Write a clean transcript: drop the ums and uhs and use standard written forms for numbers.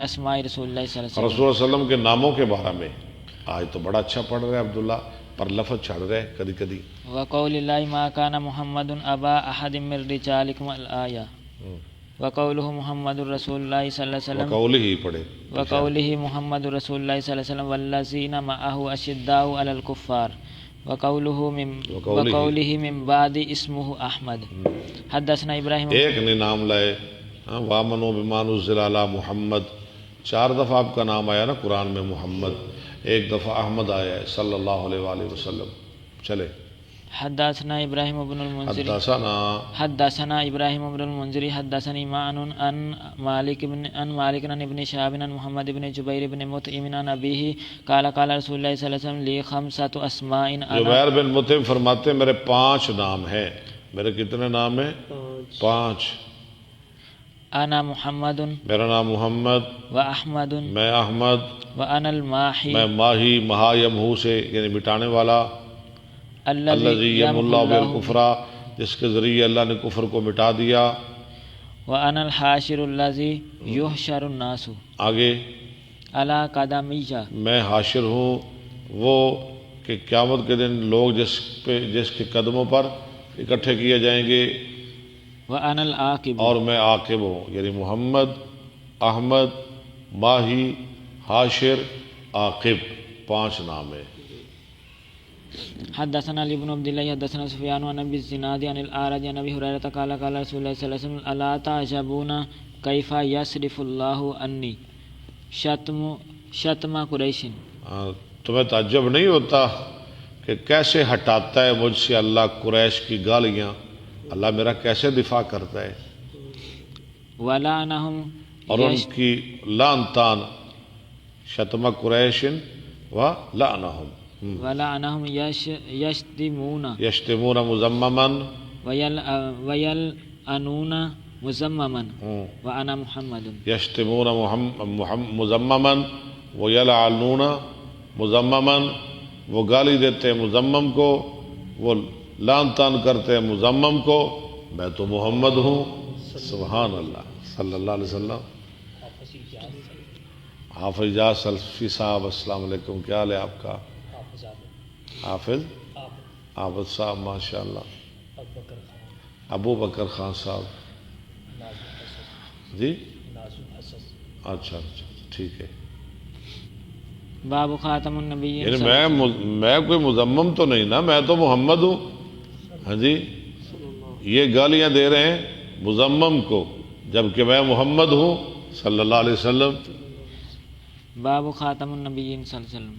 اسماء رسول اللہ صلی اللہ علیہ رسول اللہ علیہ وسلم کے ناموں کے بارے میں آج تو بڑا اچھا پڑھ رہے ہیں عبداللہ، پر لفظ چھڑ رہے کدی کدی. وقول اللہ ما کان محمد ابا احد من رجالکم الآیہ وقولہ محمد رسول اللہ صلی اللہ علیہ وسلم وقولہ ہی پڑھے وقولہ محمد رسول اللہ صلی اللہ علیہ وسلم والذین معہ اشداء علی الکفار وقولہ من بعد اسمہ احمد. حدثنا ابراہیم ایک نے نام لائے وامنوا بما نزل علی محمد، 4 دفعہ آپ کا نام آیا نا قرآن میں محمد، 1 دفعہ احمد آیا ہے صلی اللہ علیہ وآلہ وسلم. چلے حدثنا ابراہیم بن المنذر حدثنا ابراہیم بن المنذر حدثنی معن عن مالک عن ابن شہاب عن محمد بن جبیر بن مطعم عن ابیہ قال قال رسول اللہ صلی اللہ علیہ وسلم لی 5 اسماء. جبیر بن مطعم فرماتے ہیں میرے 5 نام ہیں. میرے کتنے نام ہیں؟ 5. انا محمد، میرا نام محمد، و احمد، میں احمد، و انا الماحی، میں ماہی، مہا یمہو سے یعنی مٹانے والا، الذی یم اللہ بالکفرا، جس کے ذریعے اللہ نے کفر کو مٹا دیا، و انا الحاشر الذی یحشر الناس آگے علی قدمی، میں حاشر ہوں وہ کہ قیامت کے دن لوگ جس کے قدموں پر اکٹھے کیے جائیں گے، وَأَنَا الْعَاقِبُ، اور میں عاقب ہوں. یعنی محمد، احمد، ماہی، حاشر، عاقب، 5 نام ہیں. حدثنا علی بن عبد اللہ حدثنا سفیان عن ابی الزناد عن الاعرج عن ابی ہریرہ قال قال رسول اللہ صلی اللہ علیہ وسلم الا تعجبون کیف یصرف اللہ عنی شتم قریش. تمہیں تعجب نہیں ہوتا کہ کیسے ہٹاتا ہے مجھ سے اللہ قریش کی گالیاں، اللہ میرا کیسے دفاع کرتا ہے. وَلَعْنَهُمْ، اور ان کی لعن تان، شتم قریش و لعنہم، وَلَعْنَهُمْ یشتمون مذمما وَيَلْعَنُونَ مُذَمَّمًا وَأَنَا مُحَمَّدٌ. یشتمون مذمما ویلعنون مذمما، وہ گالی دیتے ہیں مذمم کو، وہ لعن تان کرتے ہیں مذمم کو، میں تو محمد ہوں. سبحان اللہ صلی اللہ علیہ وسلم. حافظ اجاز سلفی صاحب السلام علیکم، کیا حال ہے آپ کا؟ حافظ صاحب ماشاء اللہ. ابو بکر خان صاحب جی، اچھا ٹھیک ہے. باب خاتم النبیین، یعنی میں کوئی مذمم تو نہیں نا، میں تو محمد ہوں. ہاں جی، یہ گالیاں دے رہے ہیں مذمم کو جبکہ میں محمد ہوں صلی اللہ علیہ وسلم. باب خاتم النبیین صلی اللہ علیہ وسلم.